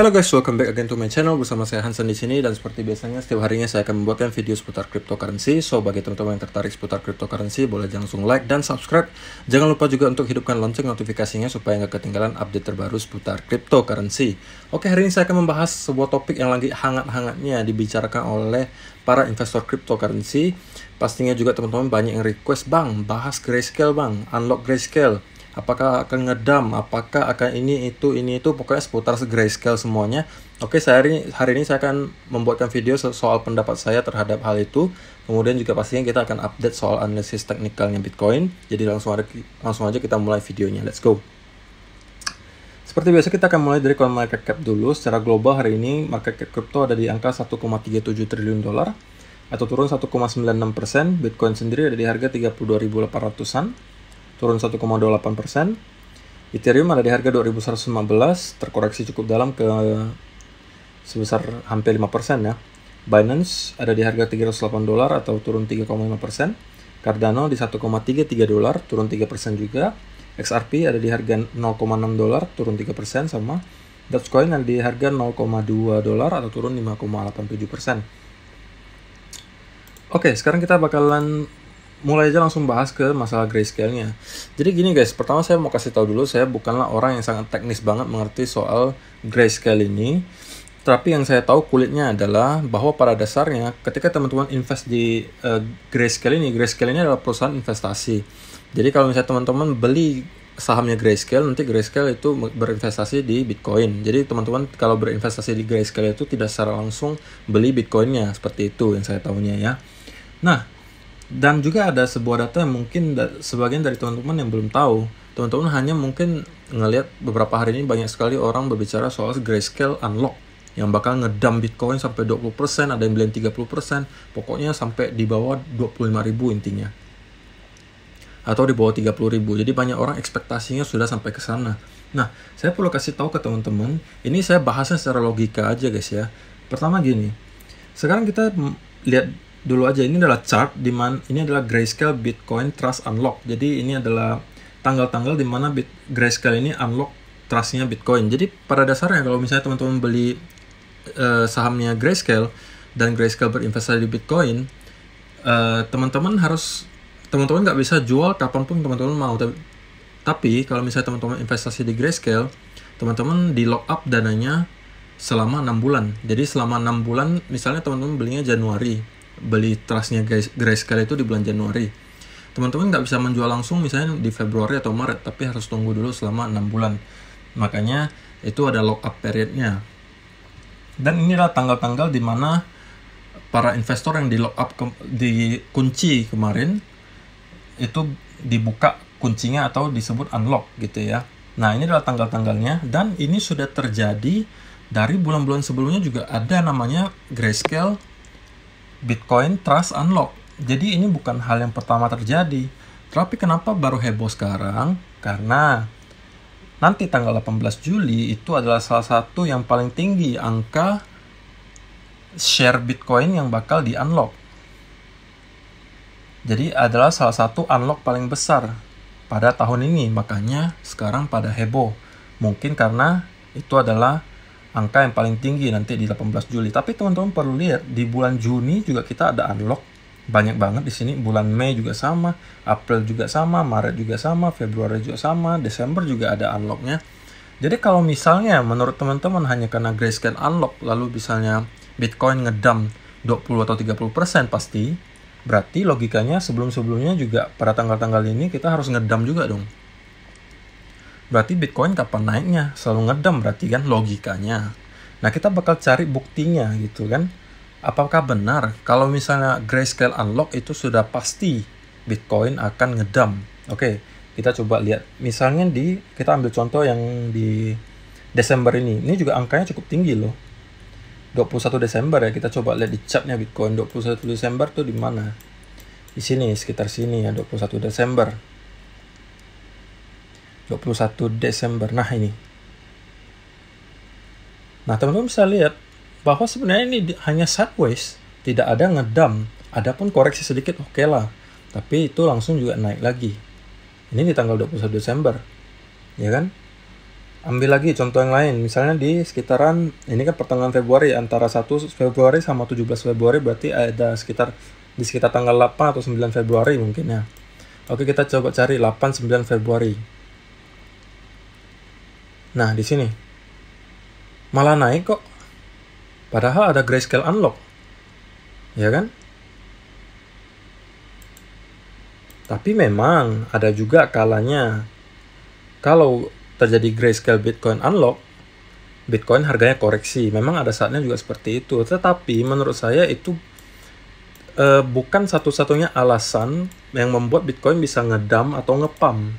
Halo guys, welcome back again to my channel. Bersama saya Hansen di sini, dan seperti biasanya setiap harinya saya akan membuatkan video seputar cryptocurrency. So bagi teman-teman yang tertarik seputar cryptocurrency, boleh langsung like dan subscribe. Jangan lupa juga untuk hidupkan lonceng notifikasinya supaya nggak ketinggalan update terbaru seputar cryptocurrency. Oke, hari ini saya akan membahas sebuah topik yang lagi hangat-hangatnya dibicarakan oleh para investor cryptocurrency. Pastinya juga teman-teman banyak yang request, "Bang, bahas Grayscale bang, unlock Grayscale. Apakah akan ngedam, apakah akan ini itu, pokoknya seputar Grayscale semuanya." Oke, hari ini saya akan membuatkan video soal pendapat saya terhadap hal itu. Kemudian juga pastinya kita akan update soal analisis teknikalnya Bitcoin. Jadi langsung aja kita mulai videonya. Let's go. Seperti biasa kita akan mulai dari CoinMarketCap dulu. Secara global hari ini market cap crypto ada di angka 1,37 triliun dolar atau turun 1,96%. Bitcoin sendiri ada di harga 32.800-an. turun 1,28%. Ethereum ada di harga 2115, terkoreksi cukup dalam ke sebesar hampir 5% ya. Binance ada di harga 308 dolar atau turun 3,5%. Cardano di 1,33 dolar, turun 3% juga. XRP ada di harga 0,6 dolar, turun 3% sama. Dogecoin ada di harga 0,2 dolar atau turun 5,87%. Oke, sekarang kita bakalan mulai aja langsung bahas ke masalah Grayscale-nya. Jadi gini guys, pertama saya mau kasih tahu dulu, saya bukanlah orang yang sangat teknis banget mengerti soal Grayscale ini. Tapi yang saya tahu kulitnya adalah bahwa pada dasarnya ketika teman-teman invest di Grayscale ini adalah perusahaan investasi. Jadi kalau misalnya teman-teman beli sahamnya Grayscale, nanti Grayscale itu berinvestasi di Bitcoin. Jadi teman-teman kalau berinvestasi di Grayscale itu tidak secara langsung beli Bitcoinnya, seperti itu yang saya tahunya ya. Nah, dan juga ada sebuah data yang mungkin sebagian dari teman-teman yang belum tahu. Teman-teman hanya mungkin ngelihat beberapa hari ini banyak sekali orang berbicara soal Grayscale unlock yang bakal ngedam Bitcoin sampai 20%, ada yang bilang 30%, pokoknya sampai di bawah 25.000 intinya. Atau di bawah 30.000. Jadi banyak orang ekspektasinya sudah sampai ke sana. Nah, saya perlu kasih tahu ke teman-teman, ini saya bahasnya secara logika aja guys ya. Pertama gini, sekarang kita lihat dulu aja, ini adalah chart di mana ini adalah Grayscale Bitcoin Trust Unlock. Jadi ini adalah tanggal-tanggal di mana Grayscale ini unlock trustnya Bitcoin. Jadi pada dasarnya kalau misalnya teman-teman beli sahamnya Grayscale dan Grayscale berinvestasi di Bitcoin, teman-teman nggak bisa jual kapanpun teman-teman mau. Tapi kalau misalnya teman-teman investasi di Grayscale, teman-teman di lock up dananya selama 6 bulan. Jadi selama 6 bulan, misalnya teman-teman belinya Januari, beli trustnya Grayscale itu di bulan Januari, teman-teman nggak bisa menjual langsung misalnya di Februari atau Maret, tapi harus tunggu dulu selama 6 bulan. Makanya itu ada lock up periodnya. Dan inilah tanggal-tanggal di mana para investor yang di lock up dikunci kemarin itu dibuka kuncinya atau disebut unlock gitu ya. Nah, ini adalah tanggal-tanggalnya, dan ini sudah terjadi dari bulan-bulan sebelumnya juga ada namanya Grayscale Bitcoin Trust Unlock. Jadi ini bukan hal yang pertama terjadi. Tapi kenapa baru heboh sekarang? Karena nanti tanggal 18 Juli itu adalah salah satu yang paling tinggi angka share Bitcoin yang bakal di-unlock. Jadi adalah salah satu unlock paling besar pada tahun ini. Makanya sekarang pada heboh. Mungkin karena itu adalah angka yang paling tinggi nanti di 18 Juli. Tapi teman-teman perlu lihat, di bulan Juni juga kita ada unlock. Banyak banget di sini. Bulan Mei juga sama, April juga sama, Maret juga sama, Februari juga sama, Desember juga ada unlocknya. Jadi kalau misalnya menurut teman-teman hanya karena Grayscale unlock, lalu misalnya Bitcoin ngedam 20 atau 30% pasti, berarti logikanya sebelum-sebelumnya juga pada tanggal-tanggal ini kita harus ngedam juga dong. Berarti Bitcoin kapan naiknya? Selalu ngedam berarti kan logikanya. Nah, kita bakal cari buktinya gitu kan. Apakah benar kalau misalnya Grayscale unlock itu sudah pasti Bitcoin akan ngedam? Oke, kita coba lihat. Misalnya kita ambil contoh yang di Desember ini. Ini juga angkanya cukup tinggi loh. 21 Desember ya, kita coba lihat di chartnya Bitcoin. 21 Desember tuh di mana? Di sini, sekitar sini ya, 21 Desember. 21 Desember. Nah, ini. Nah, teman-teman bisa lihat bahwa sebenarnya ini hanya sideways, tidak ada ngedam. Adapun koreksi sedikit oke lah. Tapi itu langsung juga naik lagi. Ini di tanggal 21 Desember. Ya kan? Ambil lagi contoh yang lain, misalnya di sekitaran, ini kan pertengahan Februari, antara 1 Februari sama 17 Februari, berarti ada di sekitar tanggal 8 atau 9 Februari mungkin ya. Oke, kita coba cari 8, 9 Februari. Nah, di sini malah naik kok. Padahal ada grayscale unlock. Ya kan? Tapi memang ada juga kalanya kalau terjadi grayscale Bitcoin unlock, Bitcoin harganya koreksi. Memang ada saatnya juga seperti itu. Tetapi menurut saya itu bukan satu-satunya alasan yang membuat Bitcoin bisa ngedump atau ngepump.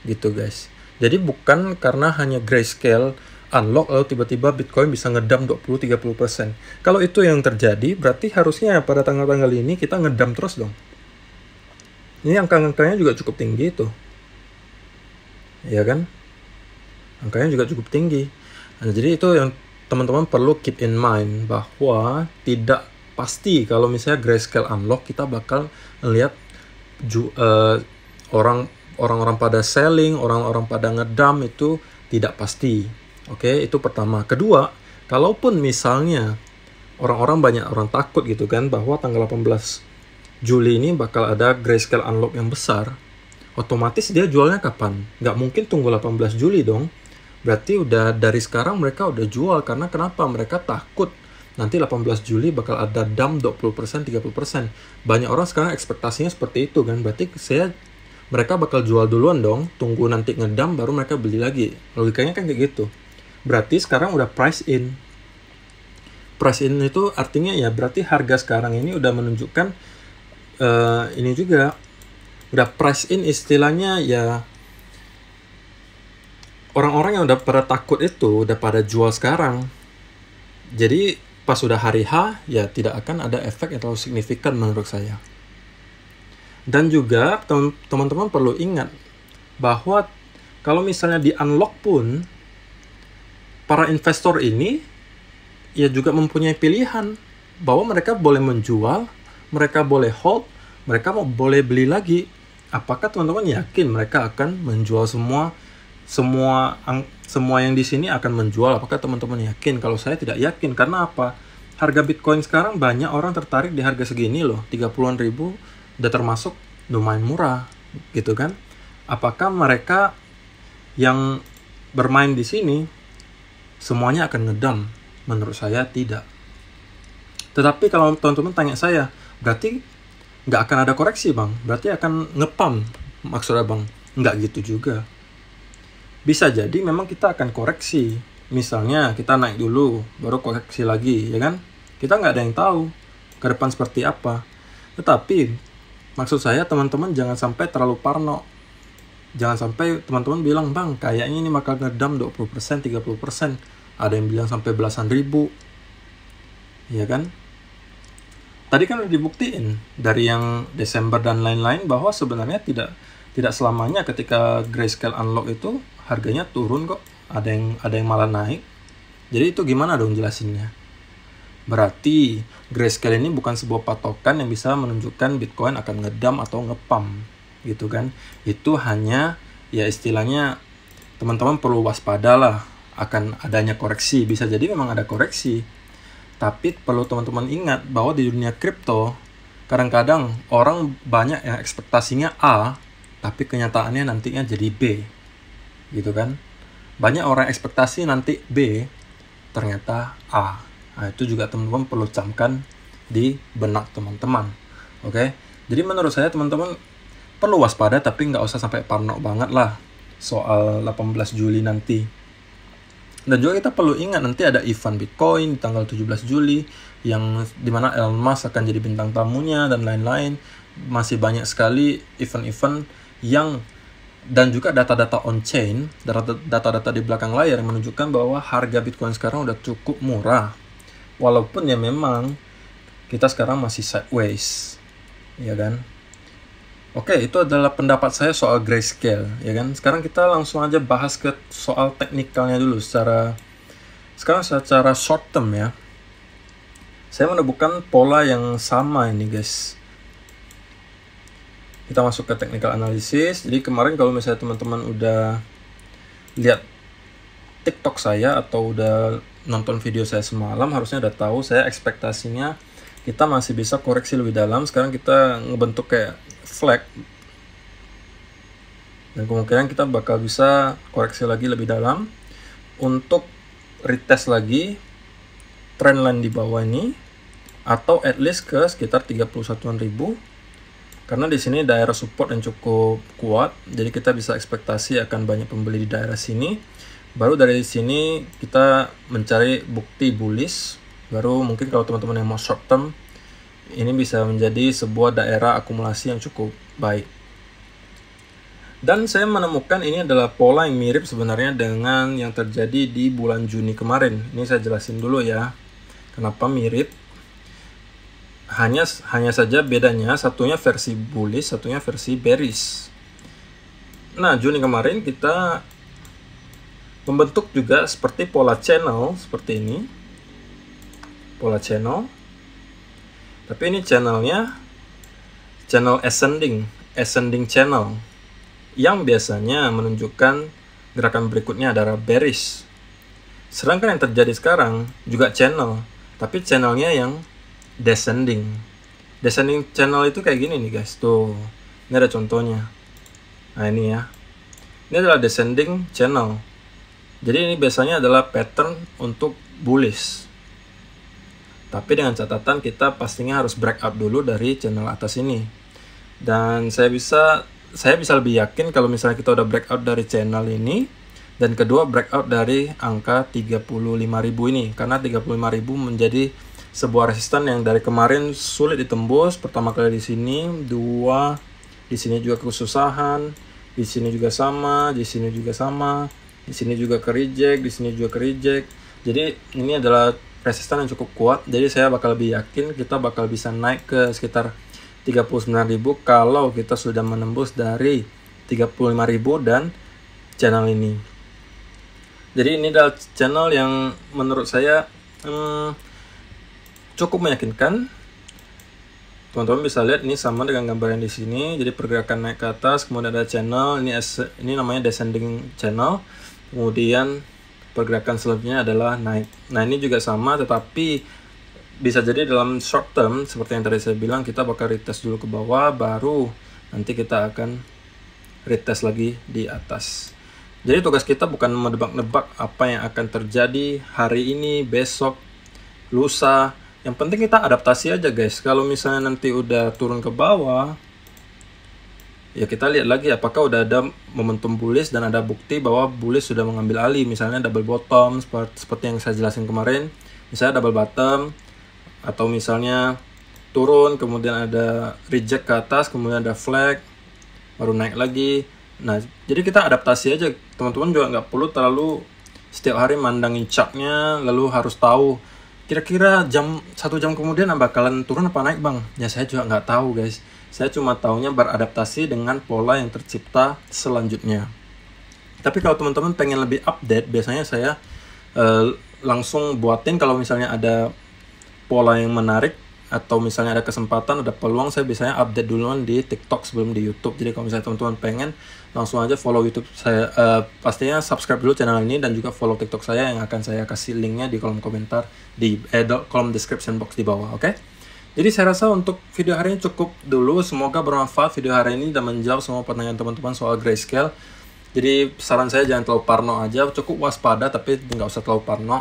Gitu guys. Jadi bukan karena hanya grayscale unlock lalu tiba-tiba Bitcoin bisa ngedump 20-30%. Kalau itu yang terjadi, berarti harusnya pada tanggal-tanggal ini kita ngedump terus dong. Ini angka-angkanya juga cukup tinggi itu. Ya kan? Angkanya juga cukup tinggi. Nah, jadi itu yang teman-teman perlu keep in mind, bahwa tidak pasti kalau misalnya grayscale unlock kita bakal lihat orang-orang pada selling, orang-orang pada ngedump, itu tidak pasti. Oke, itu pertama. Kedua, kalaupun misalnya banyak orang takut gitu kan bahwa tanggal 18 Juli ini bakal ada grayscale unlock yang besar, otomatis dia jualnya kapan? Nggak mungkin tunggu 18 Juli dong. Berarti udah dari sekarang mereka udah jual. Karena kenapa? Mereka takut nanti 18 Juli bakal ada dump 20%, 30%. Banyak orang sekarang ekspektasinya seperti itu kan. Berarti mereka bakal jual duluan dong. Tunggu nanti ngedump baru mereka beli lagi. Logikanya kan kayak gitu. Berarti sekarang udah price in. Price in itu artinya ya berarti harga sekarang ini udah menunjukkan ini juga udah price in, istilahnya ya orang-orang yang udah pada takut itu udah pada jual sekarang. Jadi pas sudah hari H ya tidak akan ada efek yang terlalu signifikan menurut saya. Dan juga teman-teman perlu ingat bahwa kalau misalnya di unlock pun para investor ini ya juga mempunyai pilihan bahwa mereka boleh menjual, mereka boleh hold, mereka boleh beli lagi. Apakah teman-teman yakin mereka akan menjual semua yang di sini akan menjual? Apakah teman-teman yakin? Kalau saya tidak yakin. Karena apa? Harga Bitcoin sekarang banyak orang tertarik di harga segini loh. 30-an ribu udah termasuk lumayan murah gitu kan. Apakah mereka yang bermain di sini semuanya akan ngedump? Menurut saya tidak. Tetapi kalau teman-teman tanya saya, berarti nggak akan ada koreksi bang? Berarti akan ngepump maksudnya bang? Nggak gitu juga. Bisa jadi memang kita akan koreksi. Misalnya kita naik dulu, baru koreksi lagi, ya kan? Kita nggak ada yang tahu ke depan seperti apa. Tetapi maksud saya teman-teman jangan sampai terlalu parno. Jangan sampai teman-teman bilang, bang kayaknya ini bakal ngedump 20%, 30%. Ada yang bilang sampai belasan ribu. Ya kan? Tadi kan udah dibuktiin dari yang Desember dan lain-lain bahwa sebenarnya tidak selamanya ketika grayscale unlock itu harganya turun kok. Ada yang malah naik. Jadi itu gimana dong jelasinnya? Berarti grayscale ini bukan sebuah patokan yang bisa menunjukkan Bitcoin akan ngedump atau ngepump gitu kan. Itu hanya ya istilahnya teman-teman perlu waspada lah akan adanya koreksi. Bisa jadi memang ada koreksi. Tapi perlu teman-teman ingat bahwa di dunia kripto kadang-kadang orang banyak yang ekspektasinya A, tapi kenyataannya nantinya jadi B. Gitu kan? Banyak orang ekspektasi nanti B, ternyata A. Nah, itu juga teman-teman perlu camkan di benak teman-teman. Oke? Jadi menurut saya teman-teman perlu waspada tapi nggak usah sampai parno banget lah soal 18 Juli nanti. Dan juga kita perlu ingat nanti ada event Bitcoin di tanggal 17 Juli yang dimana Elon Musk akan jadi bintang tamunya dan lain-lain. Masih banyak sekali event-event yang dan juga data-data on-chain, data-data di belakang layar yang menunjukkan bahwa harga Bitcoin sekarang udah cukup murah. Walaupun ya memang kita sekarang masih sideways, ya kan? Oke, itu adalah pendapat saya soal grayscale, ya kan? Sekarang kita langsung aja bahas ke soal teknikalnya dulu secara short term ya. Saya menemukan pola yang sama ini, guys. Kita masuk ke technical analysis. Jadi kemarin kalau misalnya teman-teman udah lihat TikTok saya atau udah nonton video saya semalam, harusnya udah tahu saya ekspektasinya kita masih bisa koreksi lebih dalam. Sekarang kita ngebentuk kayak flag, dan kemungkinan kita bakal bisa koreksi lagi lebih dalam untuk retest lagi trendline di bawah ini, atau at least ke sekitar 31.000, karena di sini daerah support yang cukup kuat, jadi kita bisa ekspektasi akan banyak pembeli di daerah sini. Baru dari sini kita mencari bukti bullish, baru mungkin kalau teman-teman yang mau short term, ini bisa menjadi sebuah daerah akumulasi yang cukup baik. Dan saya menemukan ini adalah pola yang mirip sebenarnya dengan yang terjadi di bulan Juni kemarin. Ini saya jelasin dulu ya, kenapa mirip. Hanya saja bedanya, satunya versi bullish, satunya versi bearish. Nah, Juni kemarin kita membentuk juga seperti pola channel, seperti ini. Pola channel. Tapi ini channelnya channel ascending channel, yang biasanya menunjukkan gerakan berikutnya adalah bearish. Sedangkan yang terjadi sekarang juga channel, tapi channelnya yang descending. Descending channel itu kayak gini nih guys, tuh. Ini ada contohnya. Nah ini ya. Ini adalah descending channel. Jadi ini biasanya adalah pattern untuk bullish. Tapi dengan catatan kita pastinya harus breakout dulu dari channel atas ini. Dan saya bisa lebih yakin kalau misalnya kita udah breakout dari channel ini, dan kedua breakout dari angka 35.000 ini, karena 35.000 menjadi sebuah resisten yang dari kemarin sulit ditembus. Pertama kali di sini, dua, di sini juga kesusahan, di sini juga sama, di sini juga sama, di sini juga ke reject, di sini juga ke reject. Jadi ini adalah resisten yang cukup kuat. Jadi saya bakal lebih yakin kita bakal bisa naik ke sekitar 39.000 kalau kita sudah menembus dari 35.000 dan channel ini. Jadi ini adalah channel yang menurut saya cukup meyakinkan. Teman-teman bisa lihat ini sama dengan gambar yang di sini. Jadi pergerakan naik ke atas, kemudian ada channel, ini namanya descending channel. Kemudian pergerakan selanjutnya adalah naik. Nah, ini juga sama, tetapi bisa jadi dalam short term, seperti yang tadi saya bilang, kita bakal retest dulu ke bawah, baru nanti kita akan retest lagi di atas. Jadi tugas kita bukan menebak-nebak apa yang akan terjadi hari ini, besok, lusa. Yang penting kita adaptasi aja guys. Kalau misalnya nanti udah turun ke bawah, ya kita lihat lagi apakah udah ada momentum bullish dan ada bukti bahwa bullish sudah mengambil alih. Misalnya double bottom, seperti yang saya jelasin kemarin. Misalnya double bottom, atau misalnya turun, kemudian ada reject ke atas, kemudian ada flag, baru naik lagi. Nah, jadi kita adaptasi aja. Teman-teman juga nggak perlu terlalu setiap hari mandangin chartnya, lalu harus tahu kira-kira 1 jam kemudian bakalan turun apa naik bang. Ya saya juga nggak tahu guys. Saya cuma taunya beradaptasi dengan pola yang tercipta selanjutnya. Tapi kalau teman-teman pengen lebih update, biasanya saya langsung buatin kalau misalnya ada pola yang menarik, atau misalnya ada kesempatan, ada peluang, saya biasanya update duluan di TikTok sebelum di YouTube. Jadi kalau misalnya teman-teman pengen, langsung aja follow YouTube saya, pastinya subscribe dulu channel ini, dan juga follow TikTok saya yang akan saya kasih linknya di kolom komentar, di kolom description box di bawah, oke? Jadi saya rasa untuk video hari ini cukup dulu. Semoga bermanfaat video hari ini dan menjawab semua pertanyaan teman-teman soal grayscale. Jadi saran saya jangan terlalu parno aja, cukup waspada tapi nggak usah terlalu parno.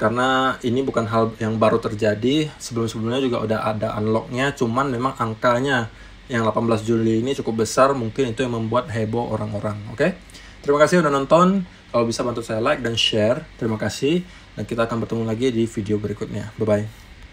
Karena ini bukan hal yang baru terjadi, sebelum-sebelumnya juga udah ada unlocknya, cuman memang angkanya yang 18 Juli ini cukup besar, mungkin itu yang membuat heboh orang-orang, oke? Terima kasih udah nonton, kalau bisa bantu saya like dan share, terima kasih, dan kita akan bertemu lagi di video berikutnya, bye-bye.